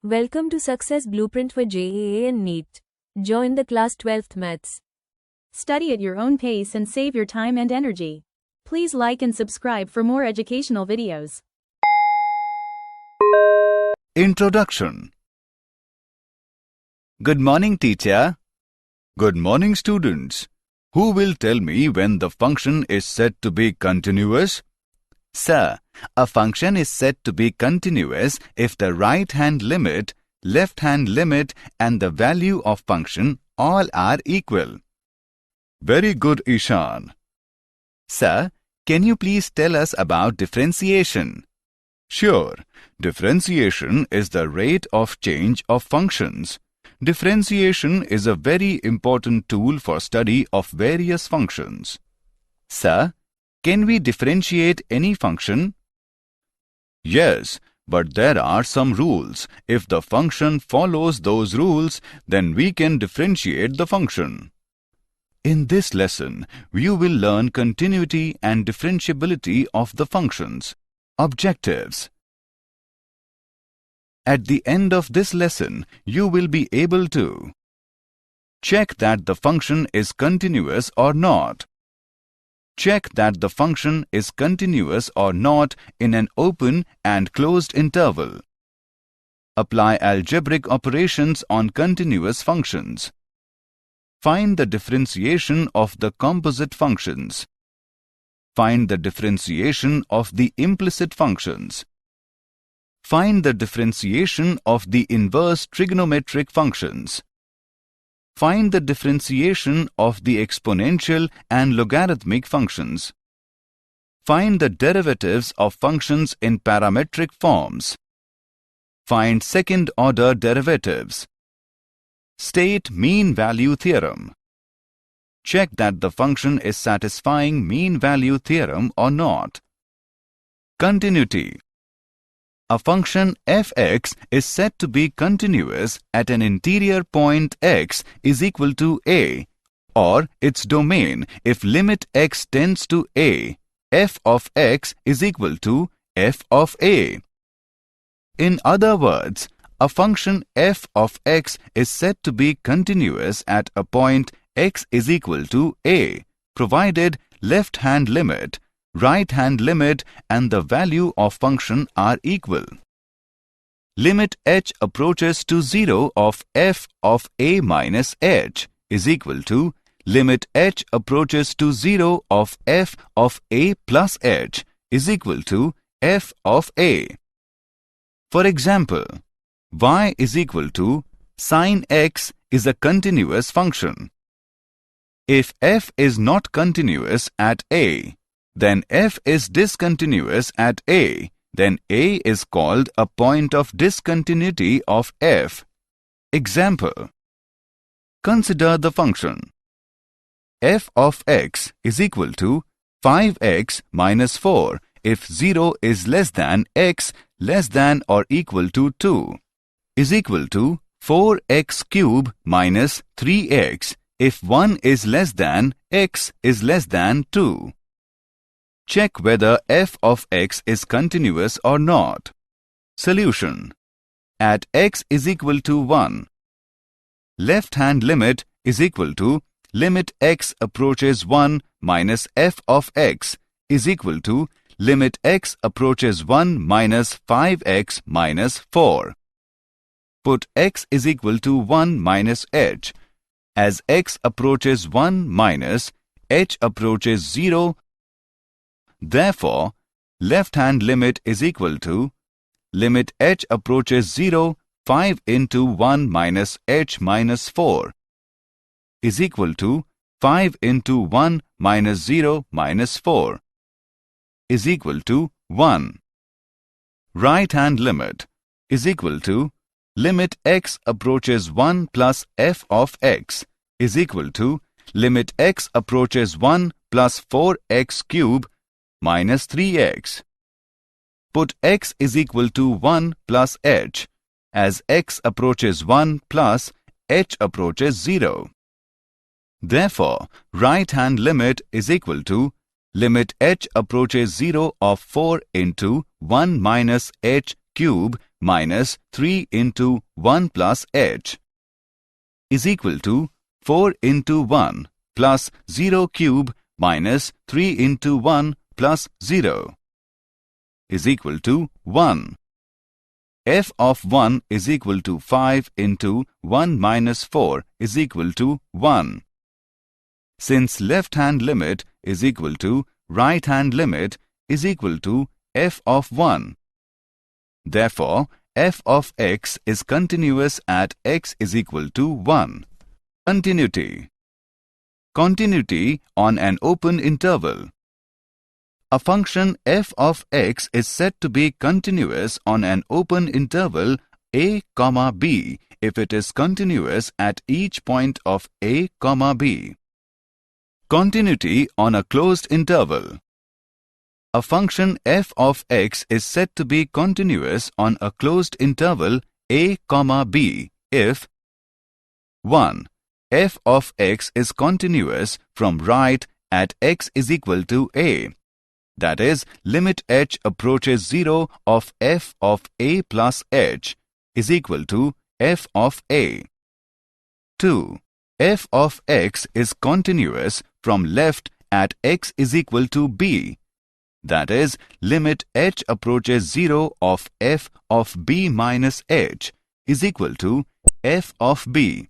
Welcome to Success Blueprint for JEE and NEET. Join the class 12th Maths. Study at your own pace and save your time and energy. Please like and subscribe for more educational videos. Introduction. Good morning, teacher. Good morning, students. Who will tell me when the function is said to be continuous? Sir, a function is said to be continuous if the right-hand limit, left-hand limit and the value of function all are equal. Very good, Ishan. Sir, can you please tell us about differentiation? Sure. Differentiation is the rate of change of functions. Differentiation is a very important tool for study of various functions. Sir, can we differentiate any function? Yes, but there are some rules. If the function follows those rules, then we can differentiate the function. In this lesson, you will learn continuity and differentiability of the functions. Objectives. At the end of this lesson, you will be able to check that the function is continuous or not. Check that the function is continuous or not in an open and closed interval. Apply algebraic operations on continuous functions. Find the differentiation of the composite functions. Find the differentiation of the implicit functions. Find the differentiation of the inverse trigonometric functions. Find the differentiation of the exponential and logarithmic functions. Find the derivatives of functions in parametric forms. Find second-order derivatives. State mean value theorem. Check that the function is satisfying mean value theorem or not. Continuity. A function f(x) is said to be continuous at an interior point x is equal to a, or its domain if limit x tends to a, f of x is equal to f of a. In other words, a function f of x is said to be continuous at a point x is equal to a, provided left-hand limit, right-hand limit and the value of function are equal. Limit h approaches to 0 of f of a minus h is equal to limit h approaches to 0 of f of a plus h is equal to f of a. For example, y is equal to sin x is a continuous function. If f is not continuous at a, then f is discontinuous at a, then a is called a point of discontinuity of f. Example. Consider the function f of x is equal to 5x minus 4 if 0 is less than x less than or equal to 2, is equal to 4x cube minus 3x if 1 is less than x is less than 2. Check whether f of x is continuous or not. Solution. At x is equal to 1. Left-hand limit is equal to limit x approaches 1 minus f of x is equal to limit x approaches 1 minus 5x minus 4. Put x is equal to 1 minus h. As x approaches 1 minus, h approaches 0. Therefore, left-hand limit is equal to limit h approaches 0, 5 into 1 minus h minus 4 is equal to 5 into 1 minus 0 minus 4 is equal to 1. Right-hand limit is equal to limit x approaches 1 plus f of x is equal to limit x approaches 1 plus 4x cube minus 3x. Put x is equal to 1 plus h. As x approaches 1 plus, h approaches 0. Therefore, right-hand limit is equal to limit h approaches 0 of 4 into 1 minus h cube minus 3 into 1 plus h is equal to 4 into 1 plus 0 cube minus 3 into 1 plus 0 is equal to 1. F of 1 is equal to 5 into 1 minus 4 is equal to 1. Since left-hand limit is equal to right-hand limit is equal to f of 1. Therefore, f of x is continuous at x is equal to 1. Continuity. Continuity on an open interval. A function f of x is said to be continuous on an open interval a, b if it is continuous at each point of a, b. Continuity on a closed interval. A function f of x is said to be continuous on a closed interval a, b if 1. F of x is continuous from right at x is equal to a. That is, limit h approaches 0 of f of a plus h is equal to f of a. 2. F of x is continuous from left at x is equal to b. That is, limit h approaches 0 of f of b minus h is equal to f of b.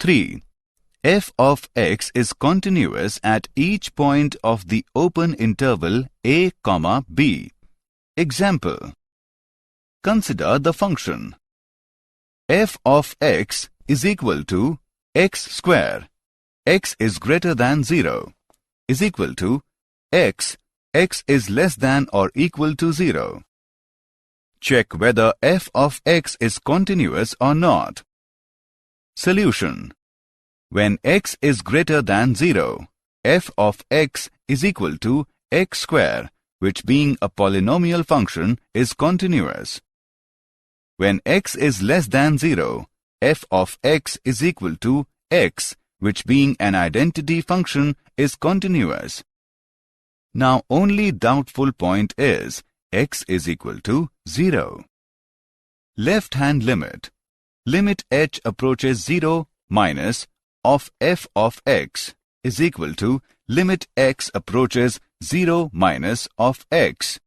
3. F of x is continuous at each point of the open interval a, b. Example. Consider the function f of x is equal to x square, x is greater than 0, is equal to x is less than or equal to 0. Check whether f of x is continuous or not. Solution. When x is greater than 0, f of x is equal to x square, which being a polynomial function is continuous. When x is less than 0, f of x is equal to x, which being an identity function is continuous. Now only doubtful point is x is equal to 0. Left-hand limit. Limit h approaches 0 minus of f of x is equal to limit x approaches 0 minus of x.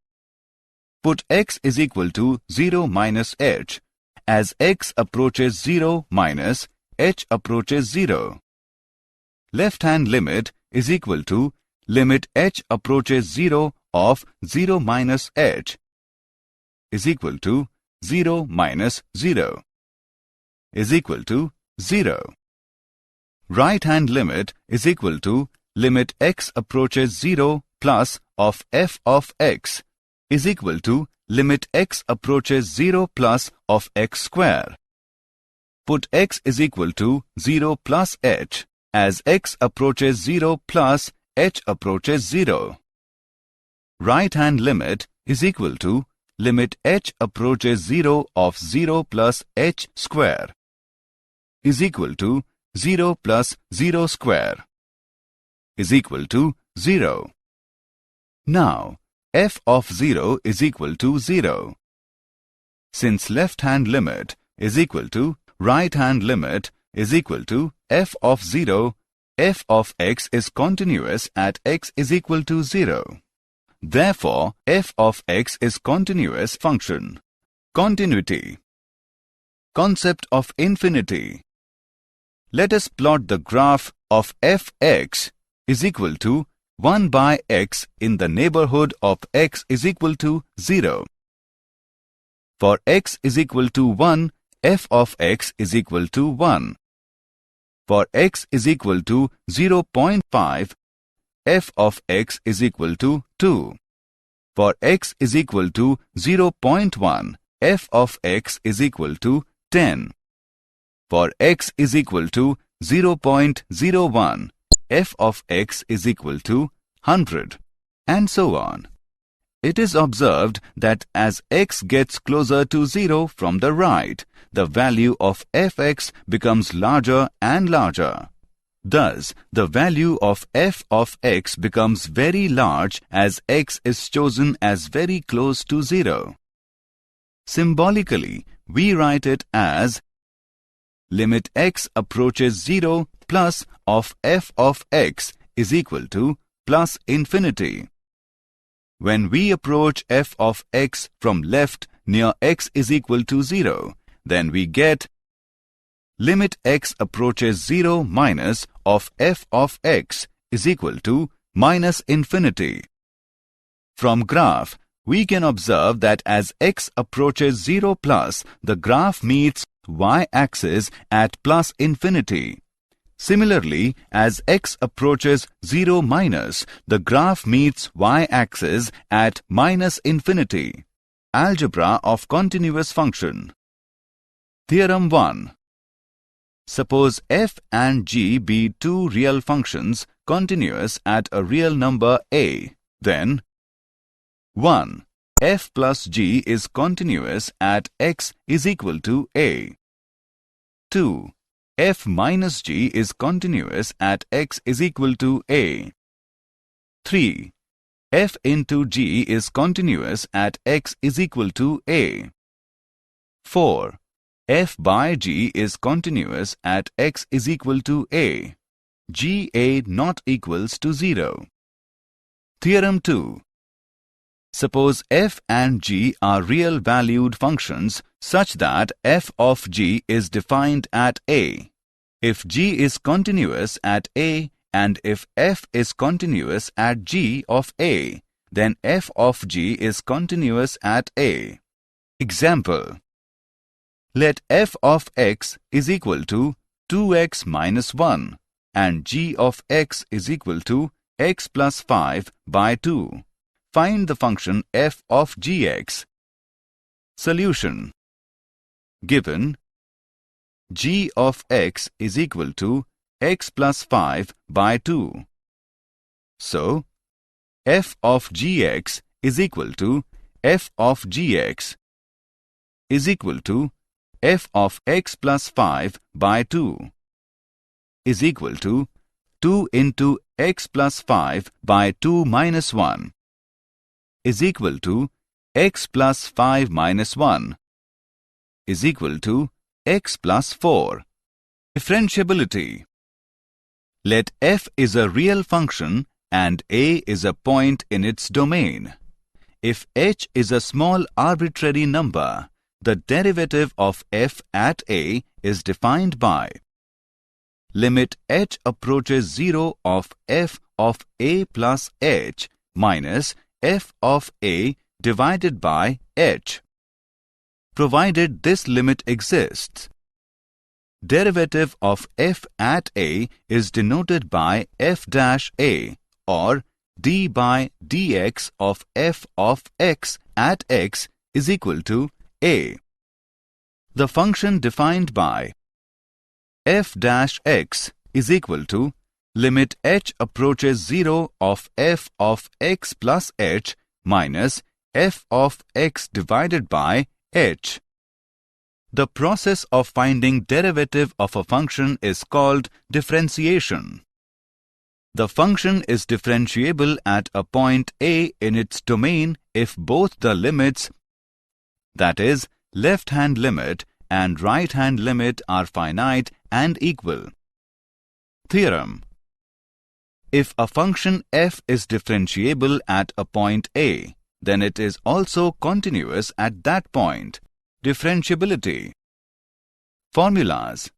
Put x is equal to 0 minus h as x approaches 0 minus h approaches 0. Left-hand limit is equal to limit h approaches 0 of 0 minus h is equal to 0 minus 0 is equal to 0. Right-hand limit is equal to limit x approaches 0 plus of f of x is equal to limit x approaches 0 plus of x square. Put x is equal to 0 plus h as x approaches 0 plus h approaches 0. Right-hand limit is equal to limit h approaches 0 of 0 plus h square is equal to 0 plus 0 square is equal to 0. Now, f of 0 is equal to 0. Since left-hand limit is equal to right-hand limit is equal to f of 0, f of x is continuous at x is equal to 0. Therefore, f of x is continuous function. Continuity. Concept of infinity. Let us plot the graph of fx is equal to 1 by x in the neighborhood of x is equal to 0. For x is equal to 1, f of x is equal to 1. For x is equal to 0.5, f of x is equal to 2. For x is equal to 0.1, f of x is equal to 10. For x is equal to 0.01, f of x is equal to 100, and so on. It is observed that as x gets closer to 0 from the right, the value of fx becomes larger and larger. Thus, the value of f of x becomes very large as x is chosen as very close to 0. Symbolically, we write it as limit x approaches 0 plus of f of x is equal to plus infinity. When we approach f of x from left near x is equal to 0, then we get limit x approaches 0 minus of f of x is equal to minus infinity. From graph, we can observe that as x approaches 0 plus, the graph meets y-axis at plus infinity. Similarly, as x approaches 0 minus, the graph meets y-axis at minus infinity. Algebra of continuous function. Theorem 1. Suppose f and g be two real functions continuous at a real number a, then 1. F plus g is continuous at x is equal to a. 2. F minus g is continuous at x is equal to a. 3. F into g is continuous at x is equal to a. 4. F by g is continuous at x is equal to a. Ga not equals to 0. Theorem 2. Suppose f and g are real-valued functions such that f of g is defined at a. If g is continuous at a and if f is continuous at g of a, then f of g is continuous at a. Example. Let f of x is equal to 2x minus 1 and g of x is equal to x plus 5 by 2. Find the function f of gx. Solution. Given g of x is equal to x plus 5 by 2. So, f of gx is equal to f of gx is equal to f of x plus 5 by 2 is equal to 2 into x plus 5 by 2 minus 1 is equal to x plus 5 minus 1 is equal to x plus 4. Differentiability. Let f is a real function and a is a point in its domain. If h is a small arbitrary number, the derivative of f at a is defined by limit h approaches 0 of f of a plus h minus f of a divided by h, provided this limit exists. Derivative of f at a is denoted by f dash a or d by dx of f of x at x is equal to a. The function defined by f dash x is equal to limit h approaches 0 of f of x plus h minus f of x divided by h. The process of finding derivative of a function is called differentiation. The function is differentiable at a point a in its domain if both the limits, that is, left-hand limit and right-hand limit, are finite and equal. Theorem. If a function f is differentiable at a point a, then it is also continuous at that point. Differentiability. Formulas.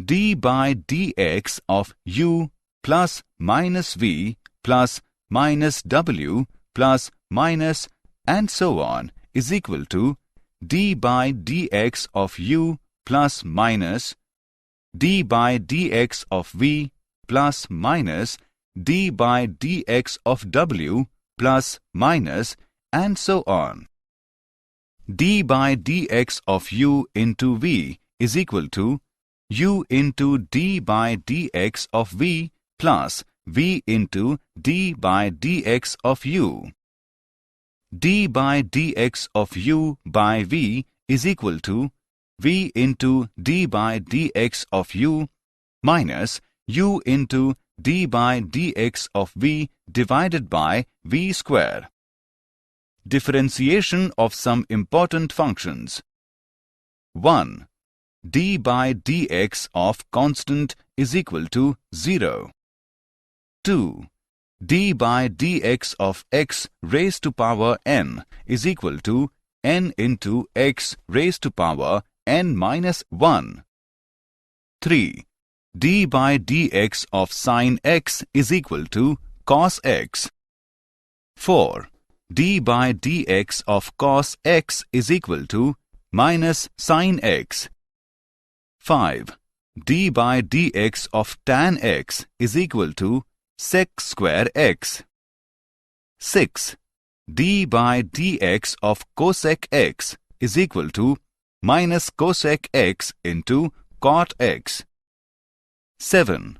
d by dx of u plus minus v plus minus w plus minus and so on is equal to d by dx of u plus minus d by dx of v plus minus d by dx of w plus minus and so on. d by dx of u into v is equal to u into d by dx of v plus v into d by dx of u. d by dx of u by v is equal to v into d by dx of u minus u into d by dx of v divided by v square. Differentiation of some important functions. 1. d by dx of constant is equal to 0. 2. d by dx of x raised to power n is equal to n into x raised to power n minus 1. 3. d by dx of sin x is equal to cos x. 4. d by dx of cos x is equal to minus sin x. 5. d by dx of tan x is equal to sec square x. 6. d by dx of cosec x is equal to minus cosec x into cot x. 7.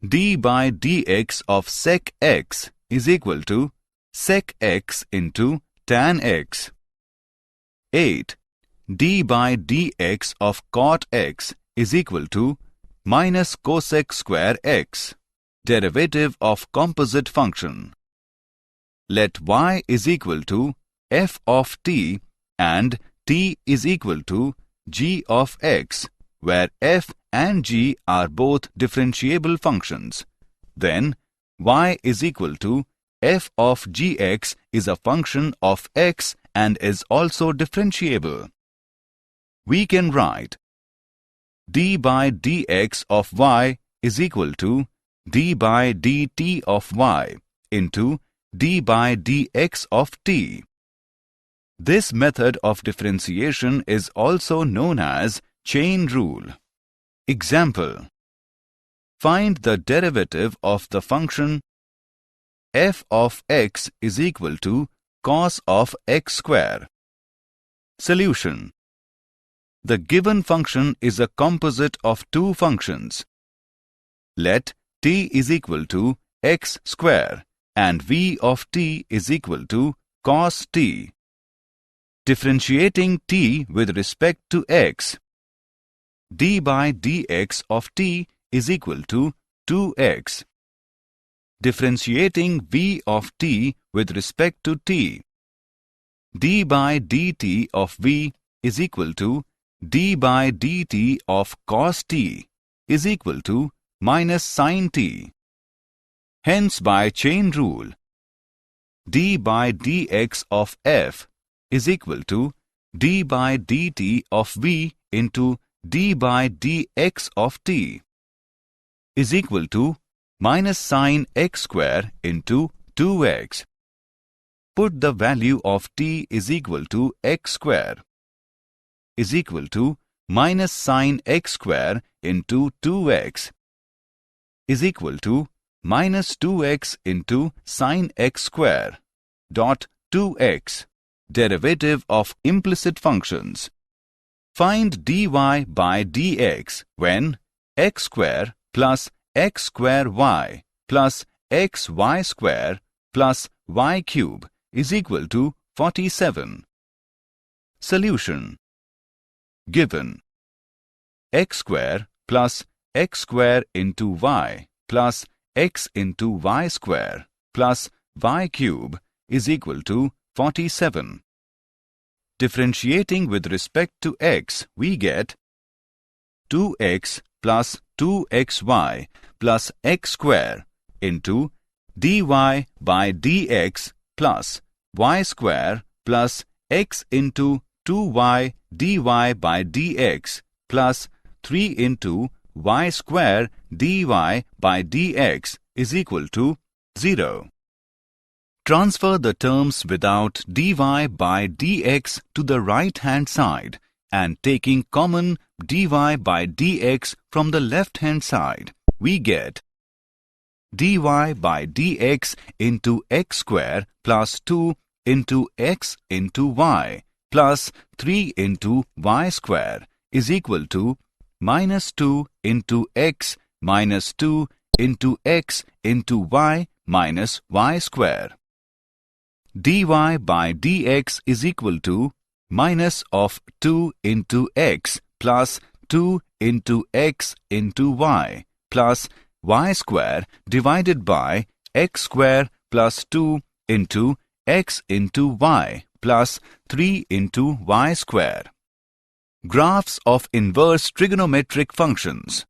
d by dx of sec x is equal to sec x into tan x. 8. d by dx of cot x is equal to minus cosec square x. Derivative of composite function. Let y is equal to f of t and t is equal to g of x, where f and g are both differentiable functions. Then y is equal to f of gx is a function of x and is also differentiable. We can write d by dx of y is equal to d by dt of y into d by dx of t. This method of differentiation is also known as chain rule. Example: find the derivative of the function f of x is equal to cos of x square. Solution: the given function is a composite of two functions. Let t is equal to x square and v of t is equal to cos t. Differentiating t with respect to x. d by dx of t is equal to 2x. Differentiating v of t with respect to t. d by dt of v is equal to d by dt of cos t is equal to minus sin t. Hence, by chain rule, d by dx of f is equal to d by dt of v into d by dx of t is equal to minus sin x square into 2x. Put the value of t is equal to x square is equal to minus sin x square into 2x is equal to minus 2x into sin x square dot 2x. Derivative of implicit functions. Find dy by dx when x square plus x square y plus xy square plus y cube is equal to 47. Solution: given x square plus x square into y plus x into y square plus y cube is equal to 47. Differentiating with respect to x, we get 2x plus 2xy plus x square into dy by dx plus y square plus x into 2y dy by dx plus 3 into y square dy by dx is equal to 0. Transfer the terms without dy by dx to the right-hand side and taking common dy by dx from the left-hand side, we get dy by dx into x square plus 2 into x into y plus 3 into y square is equal to minus 2 into x minus 2 into x into y minus y square. dy by dx is equal to minus of 2 into x plus 2 into x into y plus y square divided by x square plus 2 into x into y plus 3 into y square. Graphs of inverse trigonometric functions.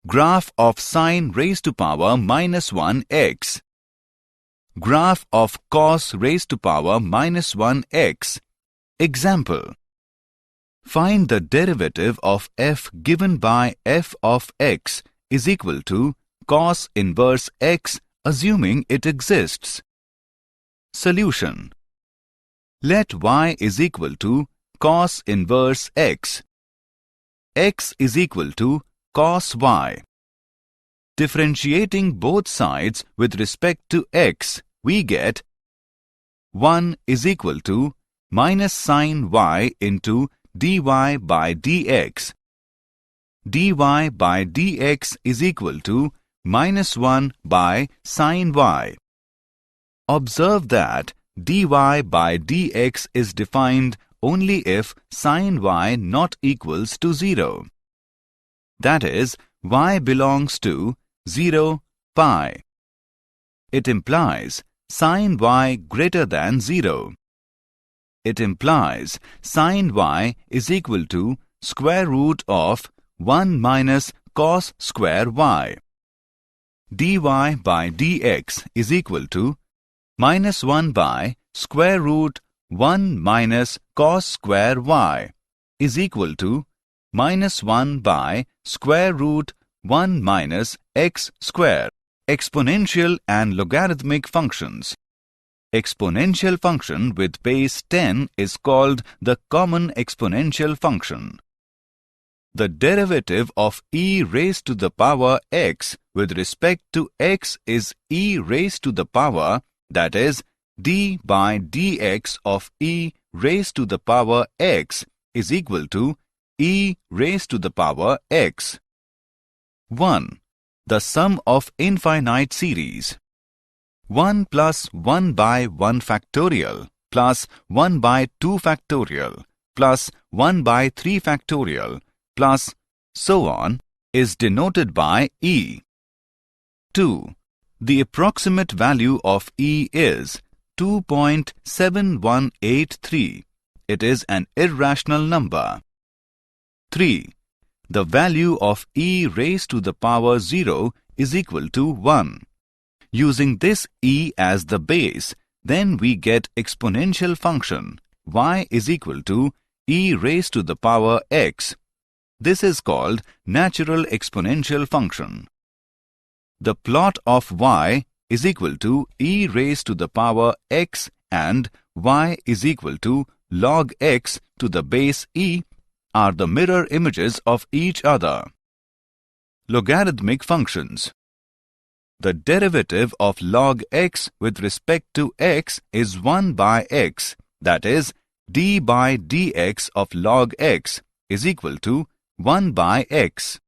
Graph of sine raised to power minus 1 x. Graph of cos raised to power minus 1 x. Example. Find the derivative of f given by f of x is equal to cos inverse x, assuming it exists. Solution. Let y is equal to cos inverse x. X is equal to cos y. Differentiating both sides with respect to x, we get 1 is equal to minus sin y into dy by dx. dy by dx is equal to minus 1 by sin y. Observe that dy by dx is defined only if sin y not equals to 0. That is, y belongs to 0, pi. It implies sin y greater than 0. It implies sin y is equal to square root of 1 minus cos square y. dy by dx is equal to minus 1 by square root 1 minus cos square y is equal to minus 1 by square root 1 minus x square. Exponential and logarithmic functions. Exponential function with base 10 is called the common exponential function. The derivative of e raised to the power x with respect to x is e raised to the power, that is, d by dx of e raised to the power x is equal to e raised to the power x. 1. The sum of infinite series. 1 plus 1 by 1 factorial plus 1 by 2 factorial plus 1 by 3 factorial plus so on is denoted by e. 2. The approximate value of e is 2.7183. It is an irrational number. 3. The value of e raised to the power 0 is equal to 1. Using this e as the base, then we get exponential function y is equal to e raised to the power x. This is called natural exponential function. The plot of y is equal to e raised to the power x and y is equal to log x to the base e are the mirror images of each other. Logarithmic functions. The derivative of log x with respect to x is 1 by x, that is, d by dx of log x is equal to 1 by x.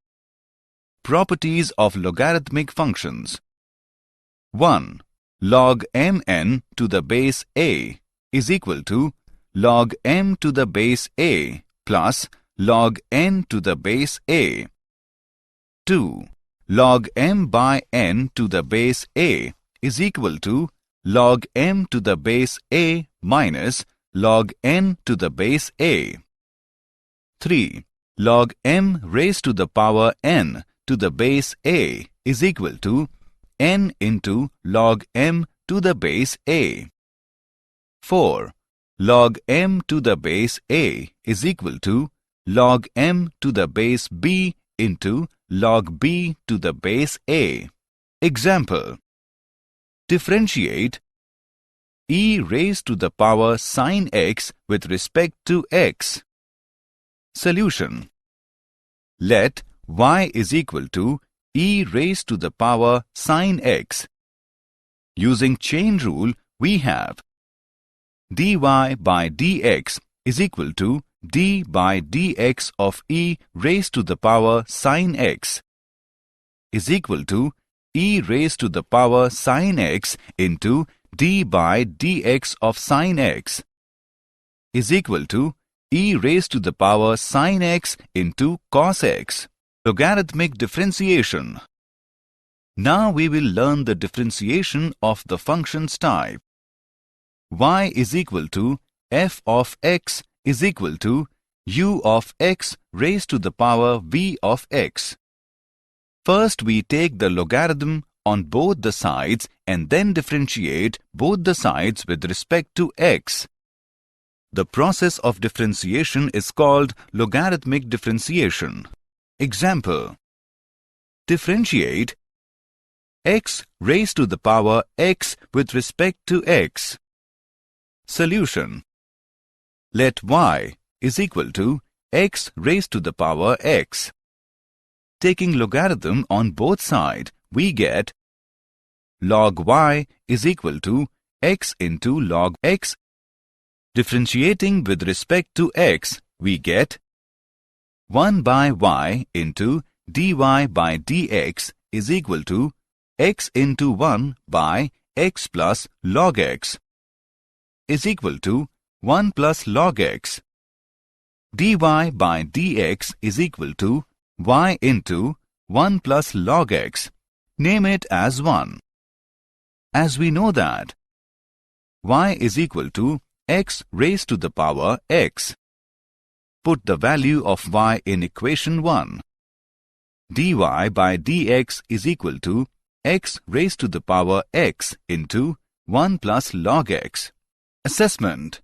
Properties of logarithmic functions. 1. Log mn to the base a is equal to log m to the base a plus log n to the base a. 2. Log m by n to the base a is equal to log m to the base a minus log n to the base a. 3. Log m raised to the power n to the base a is equal to n into log m to the base a. 4. Log m to the base a is equal to log m to the base b into log b to the base a. Example. Differentiate e raised to the power sin x with respect to x. Solution. Let y is equal to e raised to the power sin x. Using chain rule, we have dy by dx is equal to d by dx of e raised to the power sin x is equal to e raised to the power sin x into d by dx of sin x is equal to e raised to the power sin x into cos x. Logarithmic differentiation. Now we will learn the differentiation of the functions type. y is equal to f of x is equal to u of x raised to the power v of x. First, we take the logarithm on both the sides and then differentiate both the sides with respect to x. The process of differentiation is called logarithmic differentiation. Example: differentiate x raised to the power x with respect to x. Solution: let y is equal to x raised to the power x. Taking logarithm on both sides, we get log y is equal to x into log x. Differentiating with respect to x, we get 1 by y into dy by dx is equal to x into 1 by x plus log x is equal to 1 plus log x. Dy by dx is equal to y into 1 plus log x. Name it as 1. As we know that y is equal to x raised to the power x, put the value of y in equation 1. Dy by dx is equal to x raised to the power x into 1 plus log x. Assessment: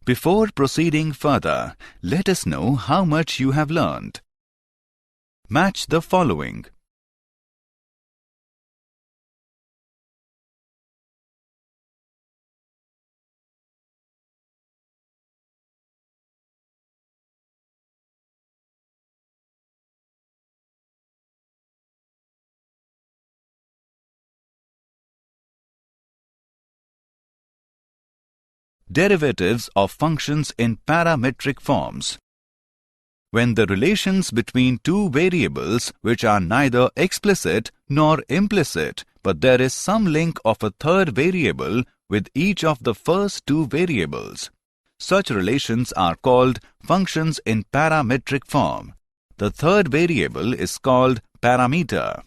before proceeding further, let us know how much you have learned. Match the following. Derivatives of functions in parametric forms. When the relations between two variables which are neither explicit nor implicit, but there is some link of a third variable with each of the first two variables. Such relations are called functions in parametric form. The third variable is called parameter.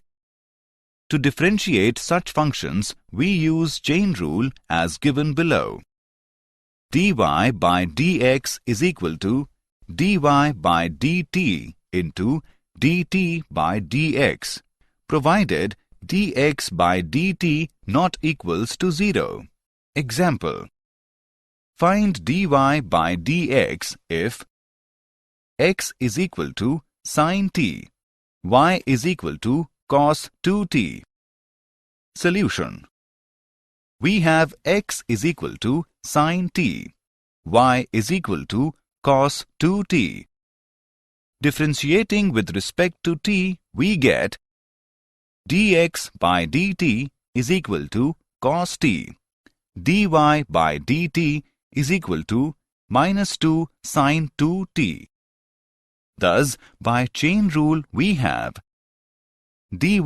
To differentiate such functions, we use chain rule as given below. Dy by dx is equal to dy by dt into dt by dx, provided dx by dt not equals to 0. Example: find dy by dx if x is equal to sin t, y is equal to cos 2t. Solution: we have x is equal to sin t, y is equal to cos 2t. Differentiating with respect to t, we get dx by dt is equal to cos t. dy by dt is equal to minus 2 sin 2t. Thus, by chain rule, we have dy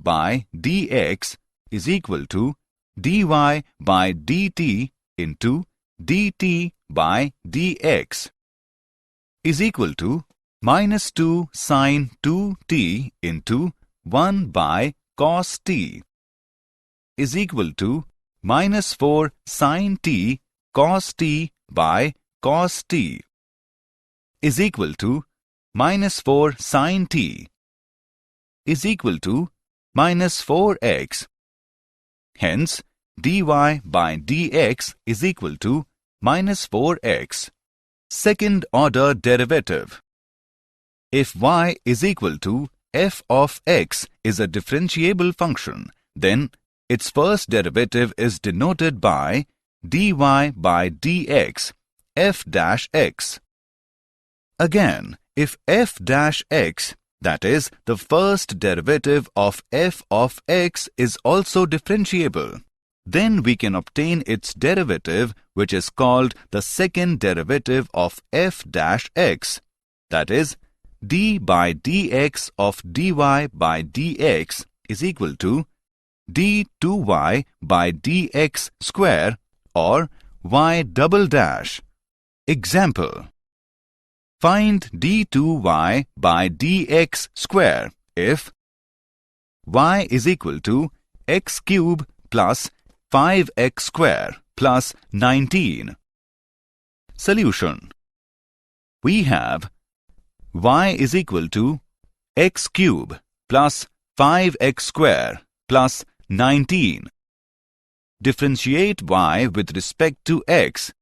by dx is equal to dy by dt into dt by dx is equal to minus 2 sin 2t into 1 by cos t is equal to minus 4 sin t cos t by cos t is equal to minus 4 sin t is equal to minus 4x. Hence, dy by dx is equal to minus 4x. Second order derivative. If y is equal to f of x is a differentiable function, then its first derivative is denoted by dy by dx f dash x. Again, if f dash x, that is, the first derivative of f of x, is also differentiable, then we can obtain its derivative, which is called the second derivative of f dash x, that is, d by dx of dy by dx is equal to d2y by dx square or y double dash. Example: find d2y by dx square if y is equal to x cube plus 5x square plus 19. Solution. We have y is equal to x cube plus 5x square plus 19. Differentiate y with respect to x.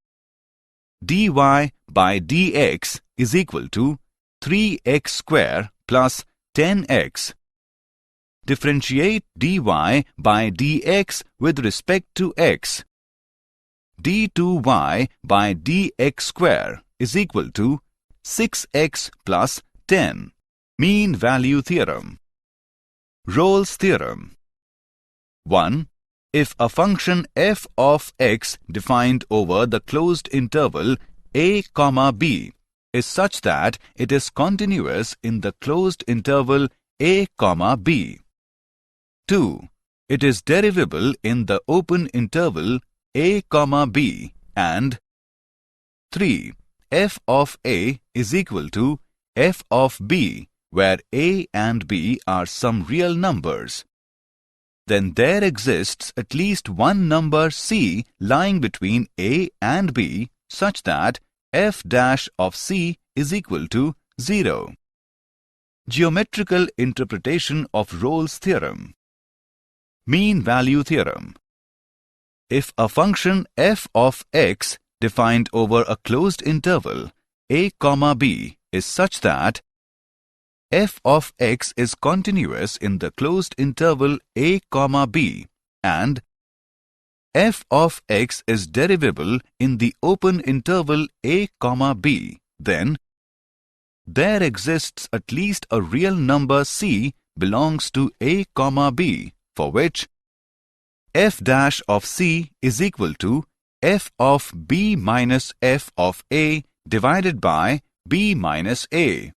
dy by dx is equal to 3x square plus 10x. Differentiate dy by dx with respect to x. d2y by dx square is equal to 6x plus 10. Mean value theorem. Rolle's theorem. 1. If a function f of x defined over the closed interval a, b is such that it is continuous in the closed interval a, b. 2. It is derivable in the open interval a, b, and 3. F of a is equal to f of b, where a and b are some real numbers. Then there exists at least one number c lying between a and b such that f dash of c is equal to 0. Geometrical interpretation of Rolle's theorem. Mean value theorem. If a function f of x defined over a closed interval a, b is such that f of x is continuous in the closed interval a, b and f of x is derivable in the open interval a, b, then there exists at least a real number c belongs to a, b, for which f dash of c is equal to f of b minus f of a divided by b minus a.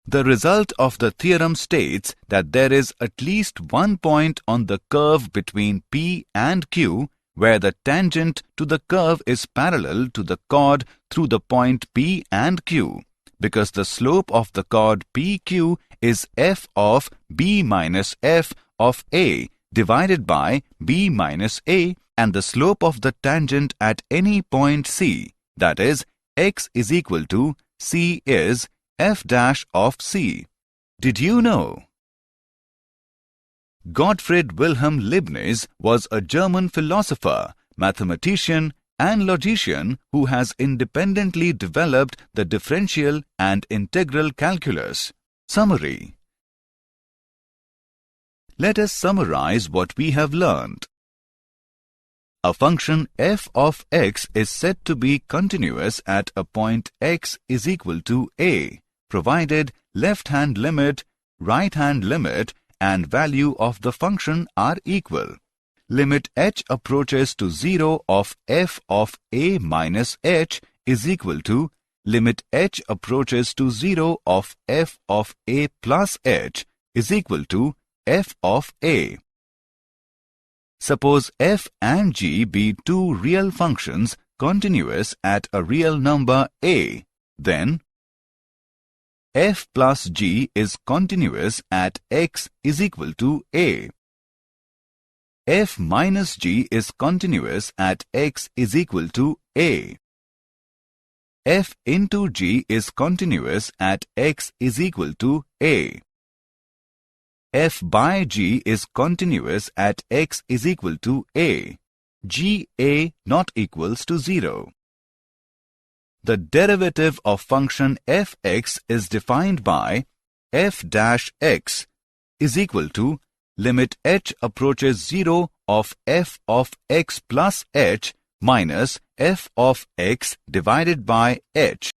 The result of the theorem states that there is at least one point on the curve between P and Q where the tangent to the curve is parallel to the chord through the point P and Q, because the slope of the chord PQ is f of b minus f of a divided by b minus a, and the slope of the tangent at any point C, that is, x is equal to C, is f dash of c. Did you know? Gottfried Wilhelm Leibniz was a German philosopher, mathematician and logician who has independently developed the differential and integral calculus. Summary. Let us summarize what we have learned. A function f of x is said to be continuous at a point x is equal to a, provided left-hand limit, right-hand limit and value of the function are equal. Limit h approaches to 0 of f of a minus h is equal to limit h approaches to 0 of f of a plus h is equal to f of a. Suppose f and g be two real functions continuous at a real number a, then f plus g is continuous at x is equal to a. F minus g is continuous at x is equal to a. F into g is continuous at x is equal to a. F by g is continuous at x is equal to a. G a not equals to 0. The derivative of function fx is defined by f dash x is equal to limit h approaches 0 of f of x plus h minus f of x divided by h.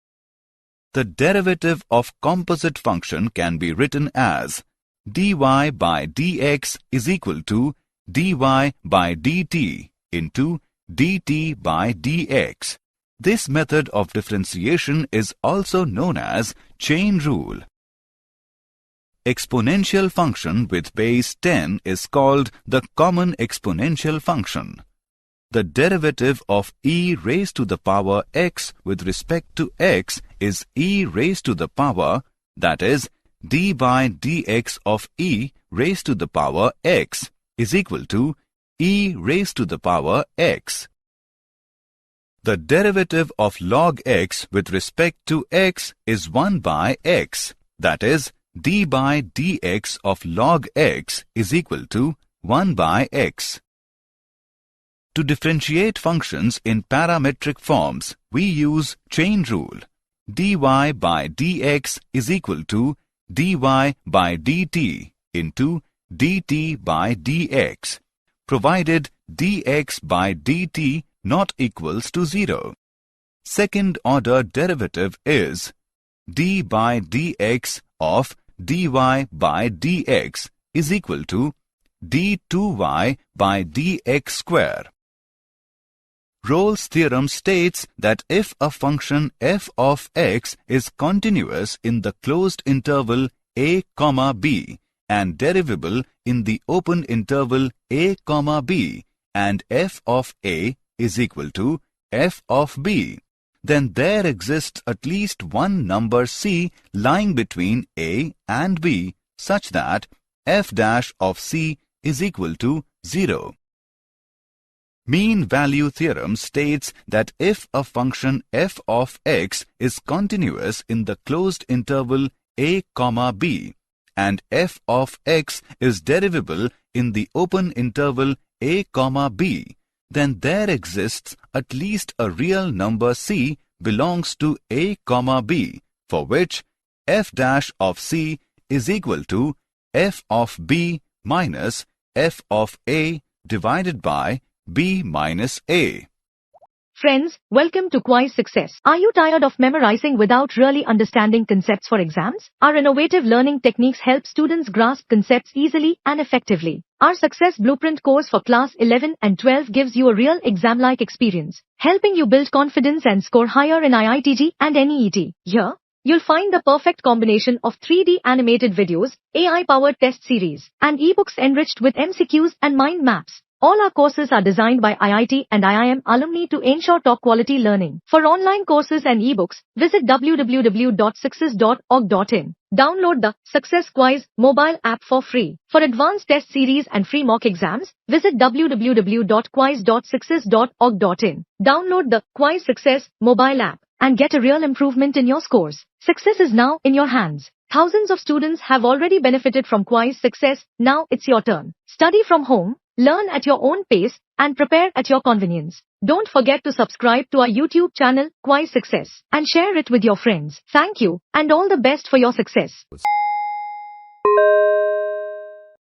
The derivative of composite function can be written as dy by dx is equal to dy by dt into dt by dx. This method of differentiation is also known as chain rule. Exponential function with base 10 is called the common exponential function. The derivative of e raised to the power x with respect to x is e raised to the power, that is, d by dx of e raised to the power x is equal to e raised to the power x. The derivative of log x with respect to x is 1 by x. That is, d by dx of log x is equal to 1 by x. To differentiate functions in parametric forms, we use chain rule. dy by dx is equal to dy by dt into dt by dx, provided dx by dt not equals to 0. Second order derivative is d by dx of dy by dx is equal to d2y by dx square. Rolle's theorem states that if a function f of x is continuous in the closed interval a, b and derivable in the open interval a, b and f of a is equal to f of b, then there exists at least one number c lying between a and b such that f dash of c is equal to 0. Mean value theorem states that if a function f of x is continuous in the closed interval a, b and f of x is derivable in the open interval a, b, then there exists at least a real number c belongs to a, b, for which f dash of c is equal to f of b minus f of a divided by b minus a. Friends, welcome to Kwiiz Success. Are you tired of memorizing without really understanding concepts for exams? Our innovative learning techniques help students grasp concepts easily and effectively. Our Success Blueprint course for class 11 and 12 gives you a real exam-like experience, helping you build confidence and score higher in IIT-JEE and NEET. Here, you'll find the perfect combination of 3D animated videos, AI-powered test series, and ebooks enriched with MCQs and mind maps. All our courses are designed by IIT and IIM alumni to ensure top-quality learning. For online courses and ebooks, visit www.success.org.in. Download the Success Kwiiz mobile app for free. For advanced test series and free mock exams, visit www.kwiiz.success.org.in. Download the Kwiiz Success mobile app and get a real improvement in your scores. Success is now in your hands. Thousands of students have already benefited from Kwiiz Success. Now it's your turn. Study from home, learn at your own pace, and prepare at your convenience. Don't forget to subscribe to our YouTube channel, Kwiiz Success, and share it with your friends. Thank you, and all the best for your success.